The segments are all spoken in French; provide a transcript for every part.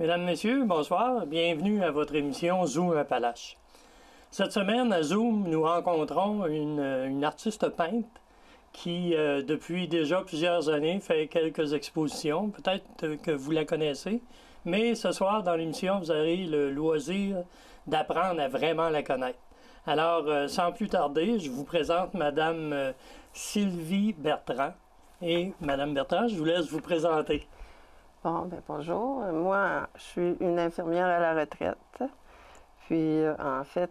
Mesdames, Messieurs, bonsoir. Bienvenue à votre émission Zoom Appalaches. Cette semaine, à Zoom, nous rencontrons une artiste peintre qui, depuis déjà plusieurs années, fait quelques expositions. Peut-être que vous la connaissez, mais ce soir, dans l'émission, vous aurez le loisir d'apprendre à vraiment la connaître. Alors, sans plus tarder, je vous présente Madame Sylvie Bertrand. Et Madame Bertrand, je vous laisse vous présenter. Bon, ben bonjour. Moi, je suis une infirmière à la retraite. Puis, en fait,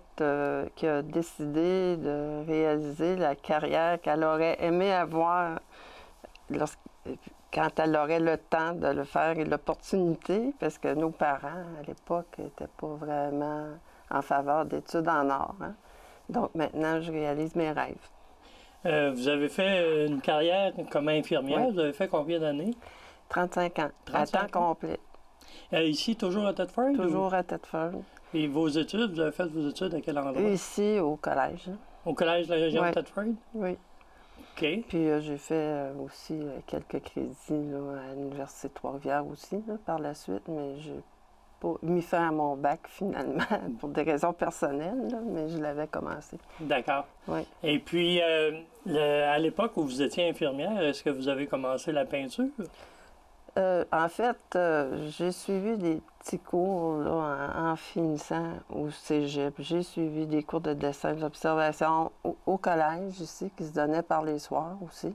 qui a décidé de réaliser la carrière qu'elle aurait aimé avoir quand elle aurait le temps de le faire et l'opportunité, parce que nos parents, à l'époque, n'étaient pas vraiment en faveur d'études en art. Hein. Donc, maintenant, je réalise mes rêves. Vous avez fait une carrière comme infirmière. Oui. Vous avez fait combien d'années? 35 ans, 35 à temps complet. Ici, toujours à Thetford? Toujours à Thetford. Et vos études, vous avez fait vos études à quel endroit? Ici, au collège. Au collège de la région de Thetford? Oui. OK. Puis j'ai fait aussi quelques crédits là, à l'Université de Trois-Rivières aussi, là, par la suite, mais j'ai pas mis fin à mon bac finalement, pour des raisons personnelles, là, mais je l'avais commencé. D'accord. Oui. Et puis, à l'époque où vous étiez infirmière, est-ce que vous avez commencé la peinture? En fait, j'ai suivi des petits cours là, en finissant au cégep. J'ai suivi des cours de dessin, d'observation au collège ici, qui se donnaient par les soirs aussi.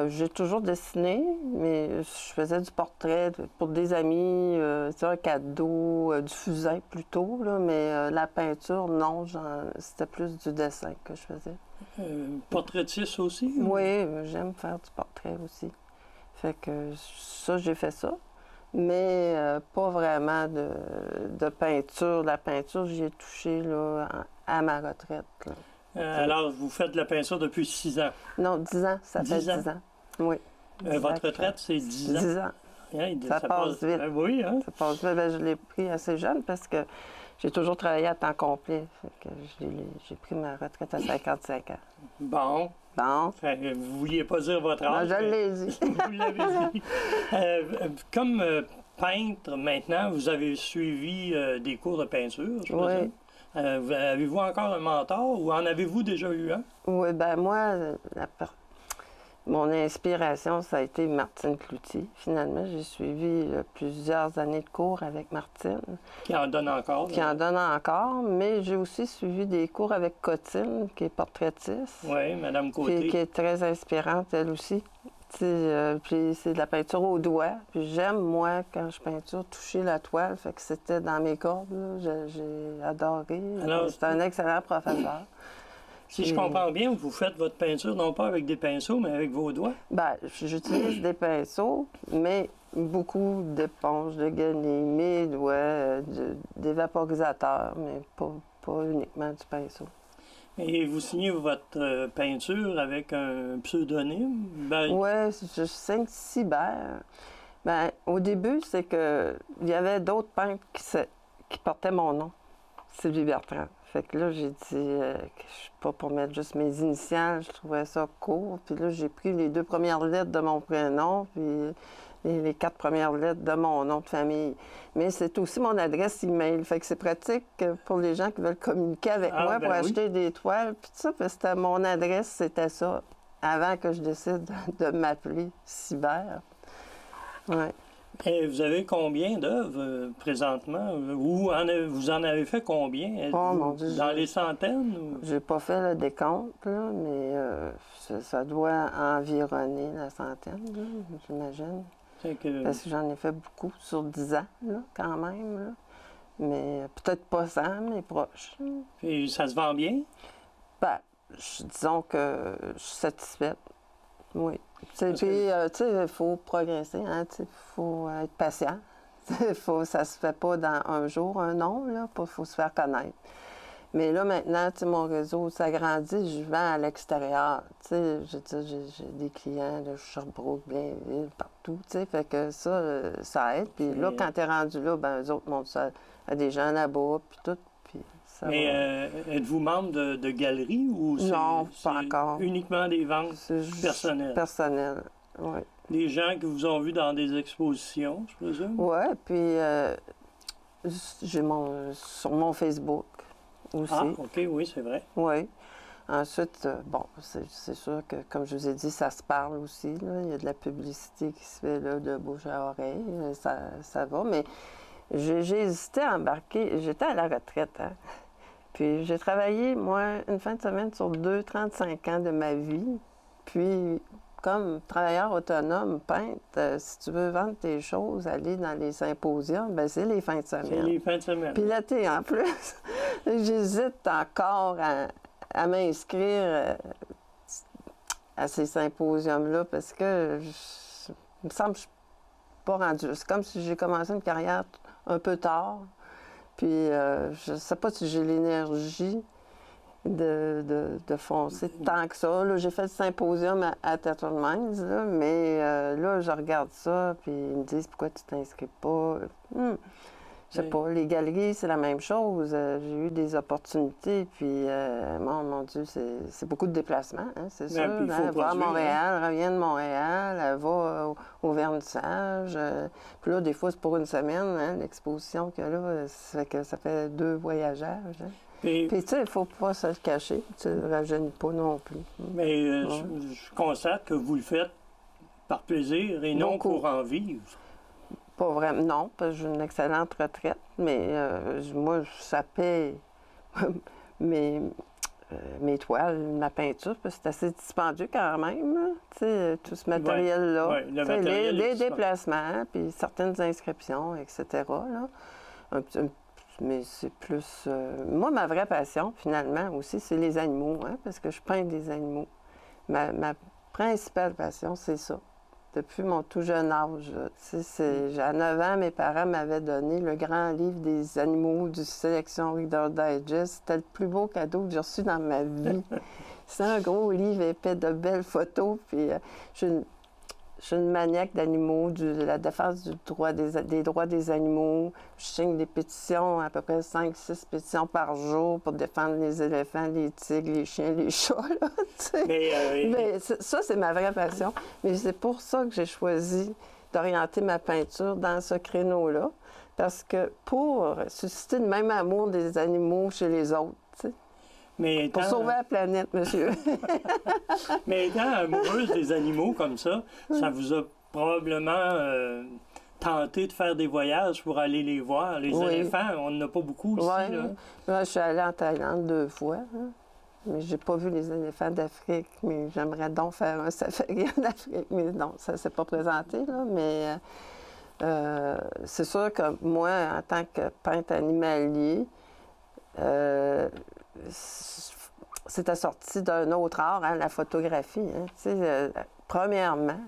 J'ai toujours dessiné, mais je faisais du portrait pour des amis, un cadeau, du fusain plutôt, là, mais la peinture, non, c'était plus du dessin que je faisais. Portraitiste aussi? Oui, j'aime faire du portrait aussi. Fait que ça, j'ai fait ça, mais pas vraiment de peinture. La peinture, j'y ai touché là, à ma retraite. Alors, vous faites de la peinture depuis 6 ans? Non, 10 ans. Ça fait 10 ans. Oui. Votre retraite, c'est 10 ans? 10 ans. Hein, ça passe vite. Oui, hein? Ça passe vite. Ben, je l'ai pris assez jeune parce que j'ai toujours travaillé à temps complet. Fait que j'ai pris ma retraite à 55 ans. Bon. Bon. Vous ne vouliez pas dire votre âge. Non, je l'ai dit. Vous l'avez dit. Comme peintre, maintenant, vous avez suivi des cours de peinture, je présume. Oui. Avez-vous encore un mentor ou en avez-vous déjà eu un? Oui, ben moi, mon inspiration, ça a été Martine Cloutier. Finalement, j'ai suivi plusieurs années de cours avec Martine. Qui en donne encore. Qui en donne encore, mais j'ai aussi suivi des cours avec Cotine, qui est portraitiste. Oui, Mme Côté. Qui est très inspirante, elle aussi. Puis c'est de la peinture au doigt. Puis j'aime, moi, quand je peinture, toucher la toile. Fait que c'était dans mes cordes. J'ai adoré. C'est un excellent professeur. Si je comprends bien, vous faites votre peinture non pas avec des pinceaux, mais avec vos doigts? Bien, j'utilise des pinceaux, mais beaucoup d'éponges, de guenilles, mes doigts, des vaporisateurs, mais pas uniquement du pinceau. Et vous signez votre peinture avec un pseudonyme? Oui, je signe Cyber. Ben, au début, c'est que il y avait d'autres peintres qui portaient mon nom, Sylvie Bertrand. Fait que là, j'ai dit que je suis pas pour mettre juste mes initiales, je trouvais ça court. Puis là, j'ai pris les 2 premières lettres de mon prénom, puis les 4 premières lettres de mon nom de famille. Mais c'est aussi mon adresse email. Fait que c'est pratique pour les gens qui veulent communiquer avec moi pour acheter des toiles. Puis tout ça, parce que mon adresse, c'était ça, avant que je décide de m'appeler Cyber. Ouais. Et vous avez combien d'œuvres présentement? Ou vous en avez fait combien? Mon Dieu, dans les centaines? Ou... J'ai pas fait le décompte, là, mais ça doit environner la centaine, j'imagine. Parce que j'en ai fait beaucoup sur 10 ans, là, quand même. Là. Mais peut-être pas 100, mais proche. Et ça se vend bien? Ben, disons que je suis satisfaite. Oui. Puis, tu sais, il faut progresser, hein, il faut être patient. Ça se fait pas dans un jour, un an, là, il faut se faire connaître. Mais là, maintenant, tu sais, mon réseau s'agrandit, je vends à l'extérieur. Tu sais, j'ai des clients de Sherbrooke, Blainville, partout, tu sais, fait que ça aide. Puis là, quand t'es rendu là, ben eux autres montrent ça à des gens là-bas, puis tout. Mais êtes-vous membre de galeries ou non, pas encore. Uniquement des ventes personnelles? Personnelles, oui. des gens qui vous ont vu dans des expositions, je présume? Oui, puis j'ai sur mon Facebook aussi. Ah, OK, oui, c'est vrai. Oui. Ensuite, bon, c'est sûr que, comme je vous ai dit, ça se parle aussi. Là. Il y a de la publicité qui se fait là, de bouche à oreille. Ça va, mais j'ai hésité à embarquer. J'étais à la retraite, hein? Puis j'ai travaillé, moi, une fin de semaine sur 35 ans de ma vie. Puis, comme travailleur autonome, peintre, si tu veux vendre tes choses, aller dans les symposiums, ben c'est les fins de semaine. C'est les fins de semaine. Puis l'été, en plus. J'hésite encore à m'inscrire à ces symposiums-là parce que il me semble que je ne suis pas rendue. C'est comme si j'ai commencé une carrière un peu tard. Puis je ne sais pas si j'ai l'énergie de foncer tant que ça. Là, j'ai fait le symposium à Theatre Minds, là, mais là, je regarde ça, puis ils me disent pourquoi tu t'inscris pas. Je sais pas, les galeries, c'est la même chose. J'ai eu des opportunités, puis mon Dieu, c'est beaucoup de déplacements, hein, c'est sûr. Puis, Hein, va à Montréal, hein? revient de Montréal, elle va au vernissage. Puis là, des fois, c'est pour une semaine, hein, l'exposition qu'il y a là, ça fait 2 voyageages. Hein. Puis, tu sais, il ne faut pas se le cacher. Tu ne rajeunis pas non plus. Mais je constate que vous le faites par plaisir et non pour en vivre. Pas vraiment, non, parce que j'ai une excellente retraite, mais moi, ça paie mes toiles, ma peinture, parce que c'est assez dispendieux quand même, tu sais, tout ce matériel-là. Oui, le matériel les déplacements, puis certaines inscriptions, etc. Là. Mais c'est plus... moi, ma vraie passion, finalement, aussi, c'est les animaux, hein, parce que je peins des animaux. Ma principale passion, c'est ça. Depuis mon tout jeune âge. À 9 ans, mes parents m'avaient donné le grand livre des animaux du Sélection Reader Digest. C'était le plus beau cadeau que j'ai reçu dans ma vie. C'est un gros livre épais de belles photos. Puis je suis une maniaque d'animaux, de la défense des droits des animaux. Je signe des pétitions, à peu près 5-6 pétitions par jour pour défendre les éléphants, les tigres, les chiens, les chats. Là, mais ça, c'est ma vraie passion. Mais c'est pour ça que j'ai choisi d'orienter ma peinture dans ce créneau-là. Parce que pour susciter le même amour des animaux chez les autres, mais pour sauver la planète, monsieur. Mais étant amoureuse des animaux comme ça vous a probablement tenté de faire des voyages pour aller les voir. Les éléphants, on n'en a pas beaucoup ici. Oui. Là. Moi, je suis allée en Thaïlande 2 fois. Hein. Mais j'ai pas vu les éléphants d'Afrique. Mais j'aimerais donc faire un safari en Afrique. Mais non, ça ne s'est pas présenté. Là. Mais c'est sûr que moi, en tant que peintre animalier, c'était sorti d'un autre art, hein, la photographie. Hein. Premièrement,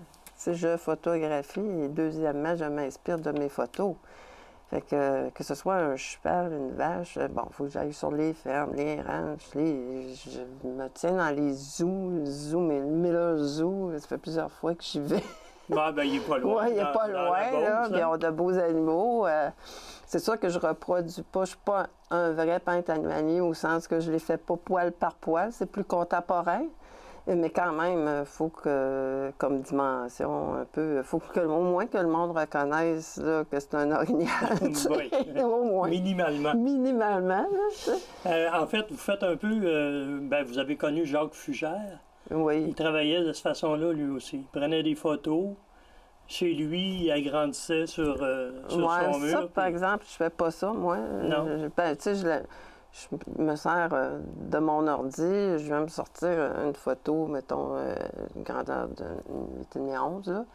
je photographie et deuxièmement, je m'inspire de mes photos. Fait que ce soit un cheval, une vache, bon, il faut que j'aille sur les fermes, les ranchs, je me tiens dans les zoos, mais le Miller Zoo, ça fait plusieurs fois que j'y vais. Ben, il n'est pas loin. Oui, il n'est pas loin, là, ils ont de beaux animaux. C'est sûr que je reproduis pas, je ne suis pas un vrai peintre animalier au sens que je les fais pas poil par poil, c'est plus contemporain. Mais quand même, il faut que, comme dimension, un peu, il faut au moins que le monde reconnaisse là, que c'est un orignal. Oui, au moins. Minimalement. Minimalement, là, en fait, vous faites un peu, vous avez connu Jacques Fugère. Oui. Il travaillait de cette façon-là, lui aussi. Il prenait des photos. Chez lui, il agrandissait sur son mur. Ça, par exemple, je fais pas ça, moi. Non. Je me sers de mon ordi, je vais me sortir une photo, mettons, grandeur de 8,5, là.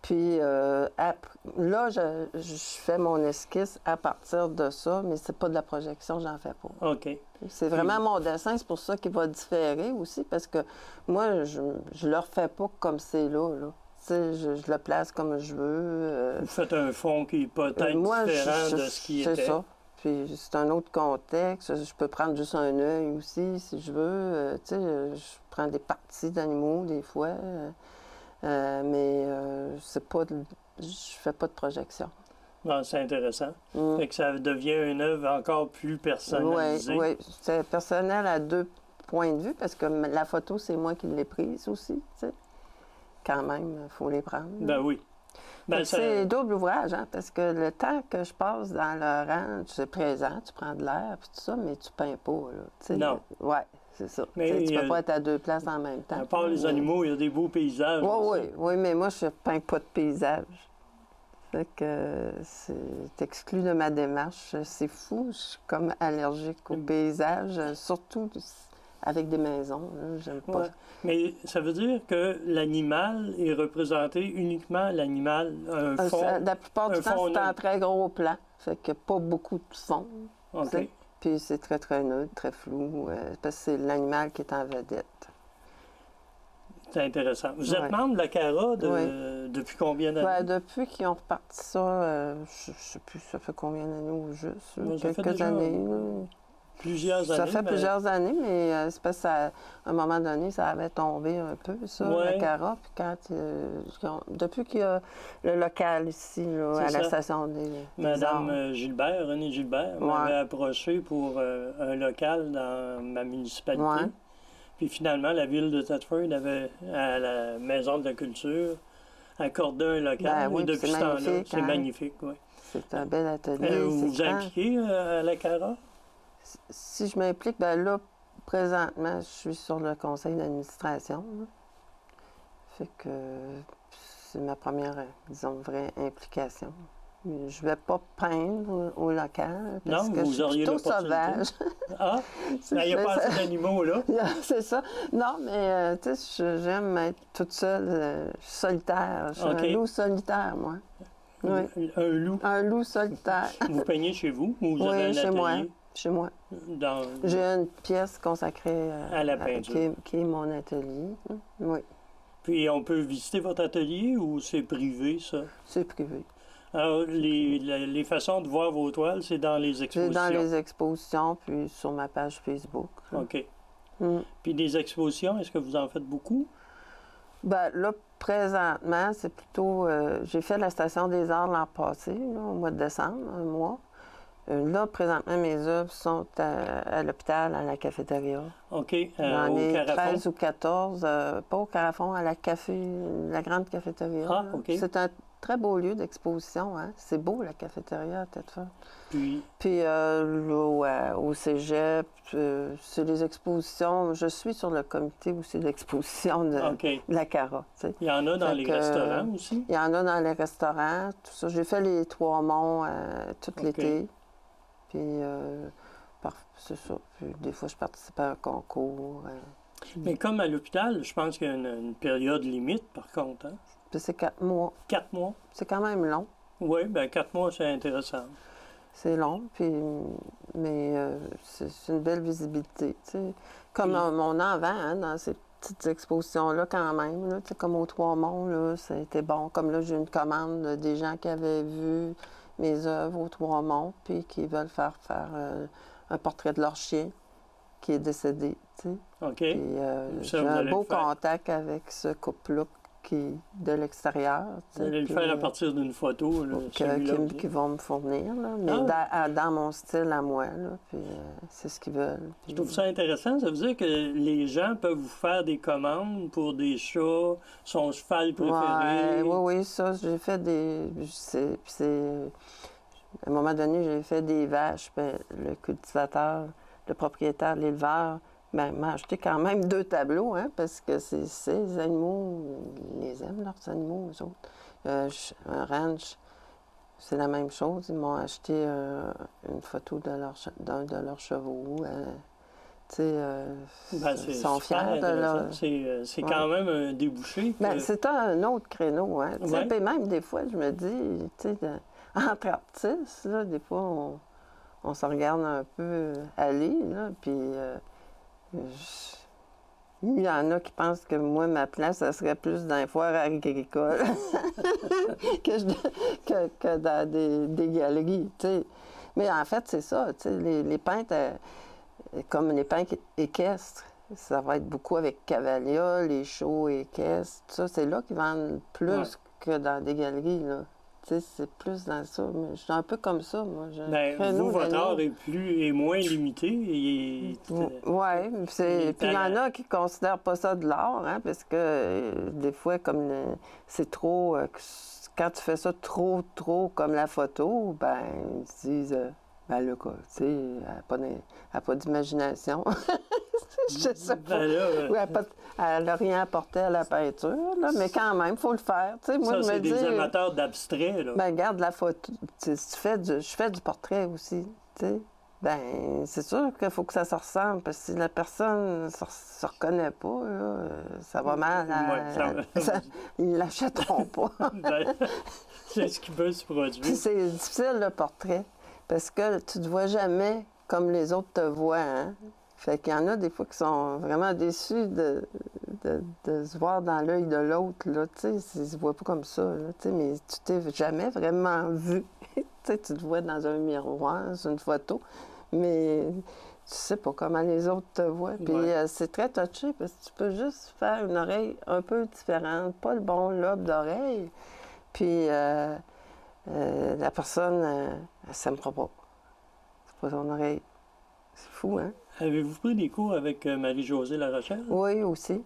Puis là, je fais mon esquisse à partir de ça, mais c'est pas de la projection, j'en fais pas. OK. C'est vraiment mon dessin, c'est pour ça qu'il va différer aussi, parce que moi, je le refais pas comme c'est là. Je le place comme je veux. Vous faites un fond qui est peut-être différent de ce qui était. C'est ça. Puis c'est un autre contexte. Je peux prendre juste un œil aussi, si je veux. Je prends des parties d'animaux des fois. Mais c'est pas je fais pas de projection. Non, c'est intéressant. Fait que ça devient une œuvre encore plus personnalisée. Oui. C'est personnel à 2 points de vue, parce que la photo, c'est moi qui l'ai prise aussi. T'sais. quand même, il faut les prendre. Ben oui. Ben, ça... C'est double ouvrage, hein, parce que le temps que je passe dans le ranch, c'est présent, tu prends de l'air, puis tout ça, mais tu peins pas, là. T'sais, non. Oui, c'est ça. Mais, tu peux pas être à deux places en même temps. À part les animaux, il y a des beaux paysages. Oui, mais moi, je peins pas de paysage. Fait que c'est exclu de ma démarche. C'est fou, je suis comme allergique au paysage, surtout avec des maisons. J'aime pas. Ouais. Mais ça veut dire que l'animal est représenté uniquement l'animal, un fond. La plupart du temps, c'est en très gros plan. Fait que pas beaucoup de fond. OK. Puis c'est très, très neutre, très flou, parce que c'est l'animal qui est en vedette. C'est intéressant. Vous êtes membre de la CARA depuis combien d'années? Ben, depuis qu'ils ont reparti ça, je ne sais plus, ça fait combien d'années au juste? Là, quelques années. Plusieurs années. Ça fait plusieurs années, mais c'est parce qu'à un moment donné, ça avait tombé un peu, ça, la CARA. Puis depuis qu'il y a le local ici, là, à la station des Madame Gilbert, Renée Gilbert, m'avait approché pour un local dans ma municipalité. Ouais. Puis finalement, la ville de Thetford avait, à la Maison de la Culture, accordé un local. Oui, et depuis ce temps-là, c'est magnifique. Oui. C'est un bel atelier. Vous vous impliquez à la CARA? Si je m'implique, ben là, présentement, je suis sur le conseil d'administration. Fait que c'est ma première, disons, vraie implication. Je ne vais pas peindre au local parce que je suis plutôt sauvage. Ah? Il n'y a pas assez d'animaux, là? C'est ça. Non, mais tu sais, j'aime être toute seule, solitaire. Je suis un loup solitaire, moi. Oui. Un loup? Un loup solitaire. Vous peignez chez vous ou vous avez un chez atelier? moi. Chez moi. J'ai une pièce consacrée à la peinture. Qui est mon atelier. Oui. Puis on peut visiter votre atelier ou c'est privé, ça? C'est privé. Alors, les façons de voir vos toiles, c'est dans les expositions? C'est dans les expositions, puis sur ma page Facebook. OK. Puis des expositions, est-ce que vous en faites beaucoup? Bien, là, présentement, c'est plutôt... j'ai fait la Station des Arts l'an passé, là, au mois de décembre, un mois. Là, présentement, mes œuvres sont à l'hôpital, à la cafétéria. OK. J'en ai Carafon? 13 ou 14, pas au Carafon, à la grande cafétéria. Ah, OK. C'est un très beau lieu d'exposition. Hein? C'est beau, la cafétéria, à Thetford. Puis là, au cégep, c'est les expositions. Je suis sur le comité aussi d'exposition de la CARA. Tu sais. Il y en a dans les restaurants aussi? Il y en a dans les restaurants, tout ça. J'ai fait les Trois-Monts tout l'été. Puis, c'est ça. Puis, des fois, je participe à un concours. Mais comme à l'hôpital, je pense qu'il y a une période limite, par contre. Hein? Puis c'est 4 mois. 4 mois? C'est quand même long. Oui, bien 4 mois, c'est intéressant. C'est long, mais c'est une belle visibilité. T'sais. Comme mon avant, hein, dans ces petites expositions-là, quand même, là, comme aux Trois-Monts, là, ça a été bon. Comme là, j'ai une commande des gens qui avaient vu mes œuvres aux Trois-Monts, puis qui veulent faire un portrait de leur chien qui est décédé. OK. Puis, j'ai un beau contact avec ce couple-là de l'extérieur. Vous allez le faire à partir d'une photo. Là, qui vont me fournir, là, mais dans mon style à moi. Là, puis, c'est ce qu'ils veulent. Puis... Je trouve ça intéressant. Ça veut dire que les gens peuvent vous faire des commandes pour des chats, son cheval préféré. Oui, ça, j'ai fait des... À un moment donné, j'ai fait des vaches. Puis le cultivateur, le propriétaire, l'éleveur, m'a acheté quand même 2 tableaux, hein, parce que ces animaux, ils les aiment, leurs animaux, eux autres. Un ranch, c'est la même chose. Ils m'ont acheté une photo d'un de leurs chevaux. Ils sont fiers de leur... C'est quand même un débouché. C'est un autre créneau. Hein. Puis même des fois, je me dis, entre artistes, là, des fois, on se regarde un peu aller, là, puis... il y en a qui pensent que moi, ma place, ça serait plus dans les foires agricoles que dans des galeries, t'sais. Mais en fait, c'est ça, les peintres, comme les peintres équestres, ça va être beaucoup avec Cavalia, les shows équestres, tout ça, c'est là qu'ils vendent plus que dans des galeries, là. Tu sais, c'est plus dans ça. Mais je suis un peu comme ça, moi. J'ai un Ben, créneau vous, votre d'animaux. art est moins limité. Oui, puis il y en a qui ne considèrent pas ça de l'art, hein, parce que des fois, comme c'est trop... quand tu fais ça trop comme la photo, ben, ils se disent... ben là, quoi, tu sais, elle n'a pas d'imagination. Je sais pas. Ben là, Oui, elle n'a rien apporté à la peinture, là, mais quand même, il faut le faire. Tu sais, moi, ça, je me c'est dis... des amateurs d'abstrait, là. Ben, regarde la photo. Si tu fais je fais du portrait aussi, tu sais. Ben, c'est sûr qu'il faut que ça se ressemble, parce que si la personne ne se reconnaît pas, là, ça va mal. Ils ne l'achèteront pas. Ben, c'est ce qui peut se produire. Puis c'est difficile, le portrait, parce que tu ne te vois jamais comme les autres te voient, hein. Fait qu'il y en a des fois qui sont vraiment déçus de se voir dans l'œil de l'autre, là, tu sais, ils ne se voient pas comme ça, là, tu sais, mais tu t'es jamais vraiment vu. Tu sais, tu te vois dans un miroir, sur une photo, mais tu sais pas comment les autres te voient. Puis c'est très touché, parce que tu peux juste faire une oreille un peu différente, pas le bon lobe d'oreille, puis la personne, elle s'aimera pas. C'est pas son oreille. C'est fou, hein? Avez-vous pris des cours avec Marie-Josée Larochelle? Oui, aussi.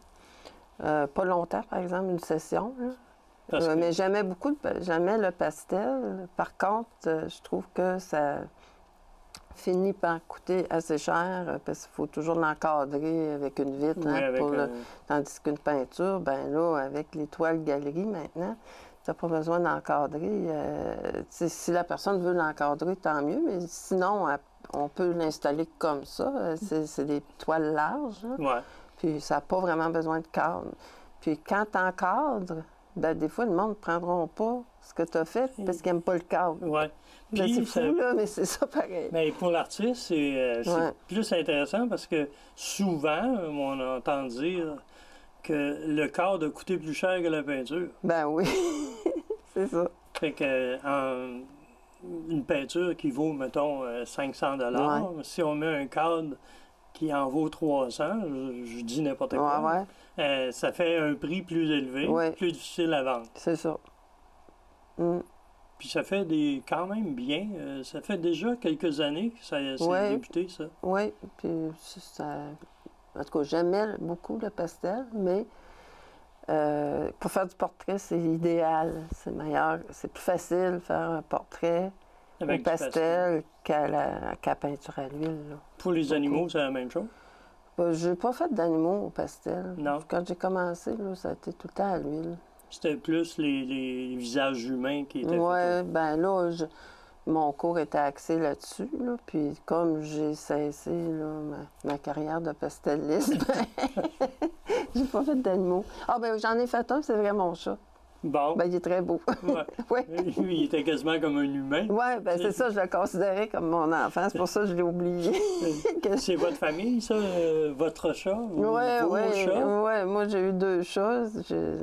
Pas longtemps, par exemple, une session. Là. Mais j'aimais j'aimais le pastel. Par contre, je trouve que ça finit par coûter assez cher parce qu'il faut toujours l'encadrer avec une vitre. Oui, hein, tandis qu'une peinture, ben là, avec les toiles galeries maintenant, tu n'as pas besoin d'encadrer. Si la personne veut l'encadrer, tant mieux, mais sinon, on peut l'installer comme ça. C'est des toiles larges. Hein. Ouais. Puis ça n'a pas vraiment besoin de cadre. Puis quand tu encadres, ben, des fois, le monde ne prendra pas ce que tu as fait parce qu'ils n'aiment pas le cadre. Oui. C'est fou, là, mais c'est ça pareil. Mais pour l'artiste, c'est plus intéressant parce que souvent, on entend dire que le cadre a coûté plus cher que la peinture. Ben oui, c'est ça. Fait que une peinture qui vaut, mettons, 500 $, si on met un cadre qui en vaut 300, je dis n'importe quoi, ça fait un prix plus élevé, plus difficile à vendre. C'est ça. Puis ça fait quand même bien. Ça fait déjà quelques années que ça a débuté, ça. Oui, puis ça... En tout cas, j'aimais beaucoup le pastel, mais pour faire du portrait, c'est idéal. C'est meilleur. C'est plus facile de faire un portrait au pastel qu'à la peinture à l'huile. Pour les animaux, c'est la même chose? Je n'ai pas fait d'animaux au pastel. Non. Quand j'ai commencé, là, ça a été tout le temps à l'huile. C'était plus les visages humains qui étaient Oui, bien là, mon cours était axé là-dessus. Là, puis comme j'ai cessé là, ma carrière de pastelliste, j'ai pas fait d'animaux. Ah ben j'en ai fait un, c'est vrai, mon chat. Bon. Ben, il est très beau. Ouais. Il était quasiment comme un humain. Oui, ben c'est ça, je le considérais comme mon enfant. C'est pour ça que je l'ai oublié. C'est votre famille, ça, votre chat? Oui, moi j'ai eu 2 chats.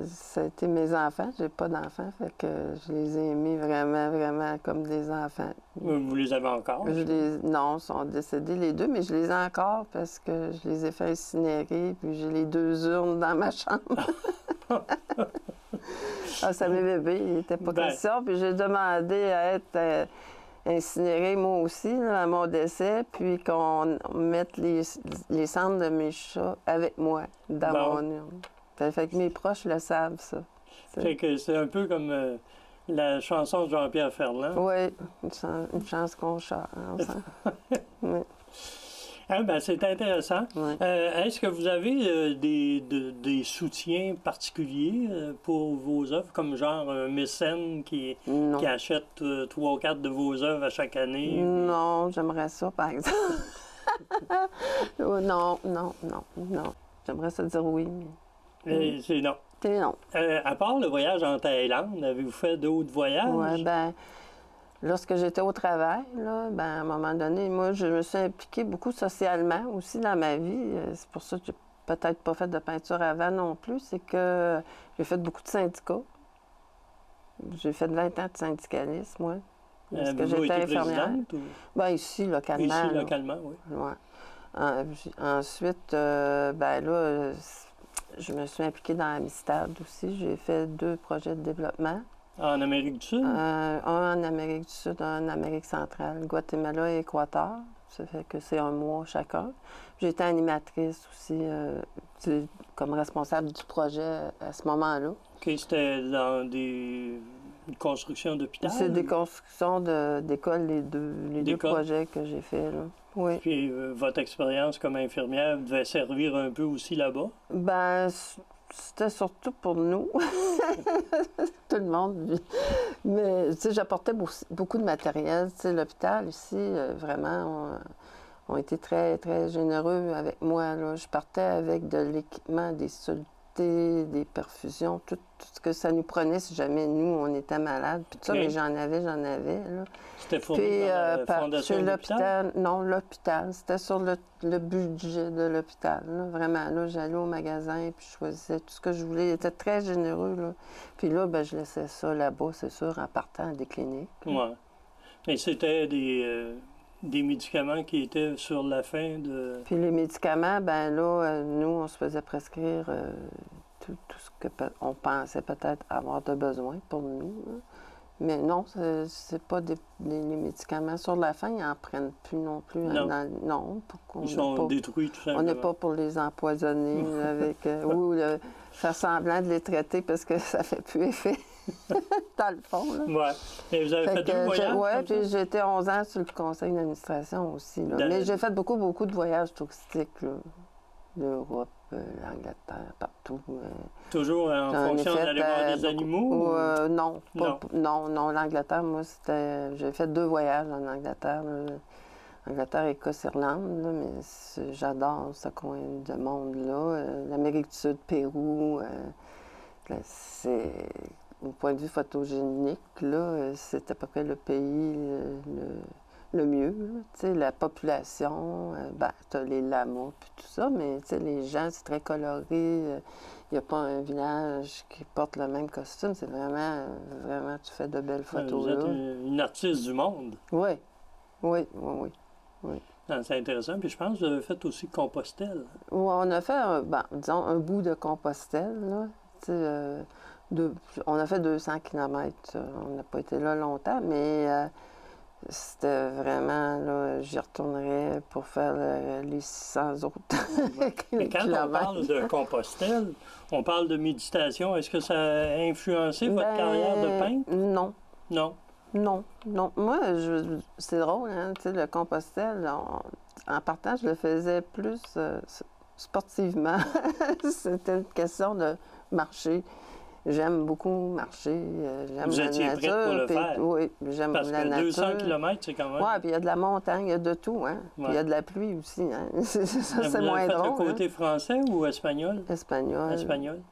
Ça a été mes enfants. J'ai pas d'enfants, fait que je les ai aimés vraiment, vraiment comme des enfants. Vous les avez encore? Non, ils sont décédés les 2, mais je les ai encore parce que je les ai fait incinérer, puis j'ai les 2 urnes dans ma chambre. Ça mes bébés, il n'était pas question. Puis j'ai demandé à être incinérée moi aussi là, à mon décès, puis qu'on mette les cendres de mes chats avec moi dans mon urne. Fait que mes proches le savent, ça. Fait que c'est un peu comme la chanson de Jean-Pierre Ferland. Oui, une chance qu'on chante ensemble. Oui. Ah, ben, c'est intéressant. Ouais. Est-ce que vous avez des soutiens particuliers pour vos œuvres, comme genre un mécène qui achète 3 ou 4 de vos œuvres à chaque année? Non, j'aimerais ça, par exemple. Non. J'aimerais ça dire oui, mais... C'est non. C'est non. À part le voyage en Thaïlande, avez-vous fait d'autres voyages? Oui, bien... Lorsque j'étais au travail, là, ben, à un moment donné, moi, je me suis impliquée beaucoup socialement aussi dans ma vie. C'est pour ça que j'ai peut-être pas fait de peinture avant non plus. C'est que j'ai fait beaucoup de syndicats. J'ai fait 20 ans de syndicalisme, moi. Parce que j'étais infirmière. Ou... Ben, ici, localement. Ici, localement, oui. Ouais. Ensuite, ben là, je me suis impliquée dans Amistad aussi. J'ai fait 2 projets de développement. En Amérique du Sud? Un en Amérique du Sud, un en Amérique centrale, Guatemala et Équateur. Ça fait que c'est un mois chacun. J'ai été animatrice aussi, comme responsable du projet à ce moment-là. OK, c'était dans des constructions d'hôpital? C'est des constructions d'écoles, les deux projets que j'ai faits, là. Oui. Puis votre expérience comme infirmière devait servir un peu aussi là-bas? Ben, c'était surtout pour nous. Tout le monde. Mais, tu sais, j'apportais beaucoup de matériel. Tu sais, l'hôpital ici, vraiment, ont été très, très généreux avec moi, là. Je partais avec de l'équipement, des solutés, des perfusions, tout ce que ça nous prenait si jamais nous, on était malades. Puis tout ça, mais j'en avais, là. C'était fourni par la fondation de l'hôpital? Non, l'hôpital. C'était sur le budget de l'hôpital, là. Vraiment, là, j'allais au magasin puis je choisissais tout ce que je voulais. Il était très généreux, là. Puis là, ben, je laissais ça là-bas, c'est sûr, en partant des cliniques. Oui. Mais c'était des médicaments qui étaient sur la fin de... Puis les médicaments, ben là, nous, on se faisait prescrire tout ce qu'on pensait peut-être avoir de besoin pour nous, là. Mais non, c'est pas des médicaments. Sur la fin, ils n'en prennent plus non plus. Non. Non, ils sont détruits, tout simplement. On n'est pas pour les empoisonner avec ou faire semblant de les traiter parce que ça fait plus effet. Dans le fond, là. Oui. Et vous avez fait 2 voyages? Oui, puis j'ai été 11 ans sur le conseil d'administration aussi, là. Mais j'ai fait beaucoup de voyages touristiques, là. L'Europe, l'Angleterre, partout. Toujours en fonction d'aller voir des animaux? Non, l'Angleterre, moi, j'ai fait 2 voyages en Angleterre, là. Angleterre, Écosse, Irlande, là, mais j'adore ce coin de monde-là. L'Amérique du Sud, Pérou, c'est... Au point de vue photogénique, là, c'est à peu près le pays le mieux. Tu sais, la population, ben, tu as les lamas puis tout ça, mais tu sais, les gens, c'est très coloré. Il n'y a pas un village qui porte le même costume. C'est vraiment, tu fais de belles photos. Vous êtes une artiste du monde. Oui. C'est intéressant. Puis je pense que vous avez fait aussi Compostelle. Oui, on a fait, disons, un bout de Compostelle, là. Tu sais, on a fait 200 km. On n'a pas été là longtemps, mais c'était vraiment, là, j'y retournerais pour faire les 600 autres Et quand kilomètres. on parle de Compostelle, on parle de méditation. Est-ce que ça a influencé votre carrière de peintre? Non. Non. Moi, c'est drôle, hein, tu sais, le Compostelle, en partant, je le faisais plus sportivement. C'était une question de marcher. J'aime beaucoup marcher, j'aime Vous la étiez nature. prête pour le faire? Oui, j'aime la nature. Parce que 200 km, c'est quand même... Oui, puis il y a de la montagne, il y a de tout, hein. Puis il y a de la pluie aussi, hein. Ça, c'est moins drôle. Vous le côté français ou espagnol? Espagnol.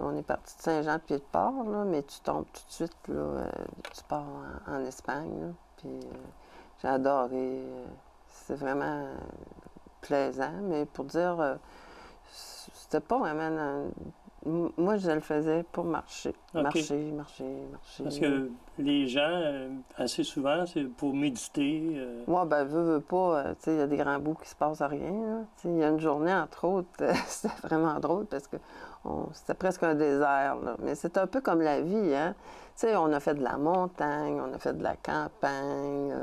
On est parti de Saint-Jean-de-Pied-de-Port, là, mais tu tombes tout de suite, là, tu pars en Espagne, là. Puis j'ai adoré. C'est vraiment plaisant, mais pour dire, c'était pas vraiment... Moi, je le faisais pour marcher. Okay. Marcher. Parce que les gens, assez souvent, c'est pour méditer. Moi, ben, veux pas, tu sais, il y a des grands bouts qui se passent à rien, là. Il y a une journée, entre autres, c'était vraiment drôle parce que c'était presque un désert, là. Mais c'est un peu comme la vie, hein. Tu sais, on a fait de la montagne, on a fait de la campagne,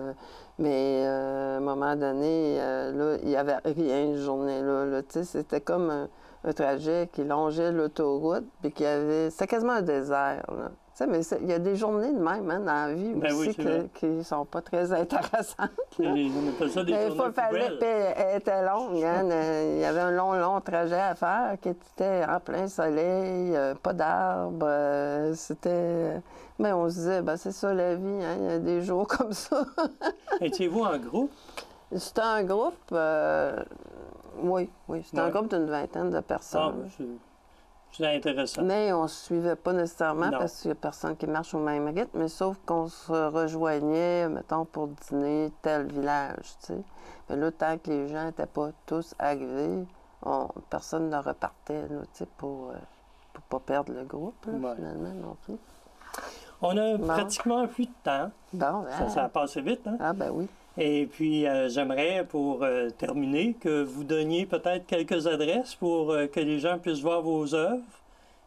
mais à un moment donné, là, il n'y avait rien une journée là. Tu sais, c'était comme un trajet qui longeait l'autoroute, puis qui avait... C'était quasiment un désert, là. Tu sais, mais il y a des journées de même, hein, dans la vie aussi, qui ne sont pas très intéressantes. On appelle ça des journées poubelles. Elle était longue, hein. Il y avait un long trajet à faire qui était en plein soleil, pas d'arbres. C'était... Mais on se disait, ben, c'est ça la vie, hein. Il y a des jours comme ça. Étiez-vous en groupe? C'était un groupe... Oui. C'était un groupe d'une 20aine de personnes. C'est intéressant. Mais on ne se suivait pas nécessairement parce qu'il n'y a personne qui marche au même rythme, mais sauf qu'on se rejoignait, mettons, pour dîner tel village, tu sais. Mais là, tant que les gens n'étaient pas tous arrivés, personne ne repartait, là, tu sais, pour pas perdre le groupe, là, finalement, non plus. On a pratiquement plus de temps. Bon, ça a passé vite, hein? Ah, ben oui. Et puis, j'aimerais, pour terminer, que vous donniez peut-être quelques adresses pour que les gens puissent voir vos œuvres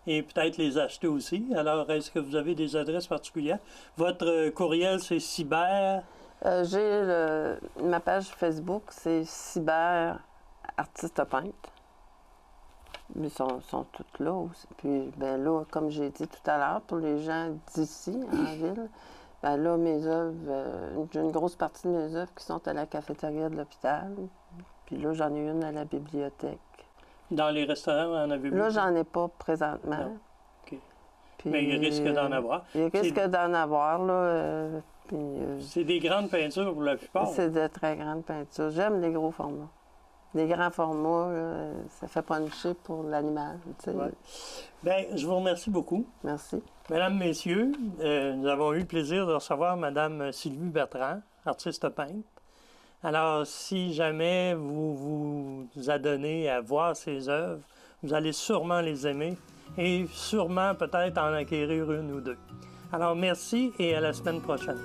et peut-être les acheter aussi. Alors, est-ce que vous avez des adresses particulières? Votre courriel, c'est cyber... Ma page Facebook, c'est Cyber Artiste Peintre. Mais ils sont toutes là aussi. Puis, ben là, comme j'ai dit tout à l'heure, pour les gens d'ici, en ville, ben là, mes œuvres, j'ai une grosse partie de mes œuvres qui sont à la cafétéria de l'hôpital. Puis là, j'en ai une à la bibliothèque. Dans les restaurants, en avez-vous? Là, j'en ai pas présentement. Non. OK. Puis, Mais il risque d'en avoir. Il risque d'en avoir, là. C'est des grandes peintures pour la plupart. C'est de très grandes peintures. J'aime les gros formats. Les grands formats, là, ça fait puncher pour l'animal. Ouais. Bien, je vous remercie beaucoup. Merci. Mesdames, Messieurs, nous avons eu le plaisir de recevoir Mme Sylvie Bertrand, artiste peintre. Alors, si jamais vous vous adonnez à voir ses œuvres, vous allez sûrement les aimer et sûrement peut-être en acquérir une ou deux. Alors, merci et à la semaine prochaine.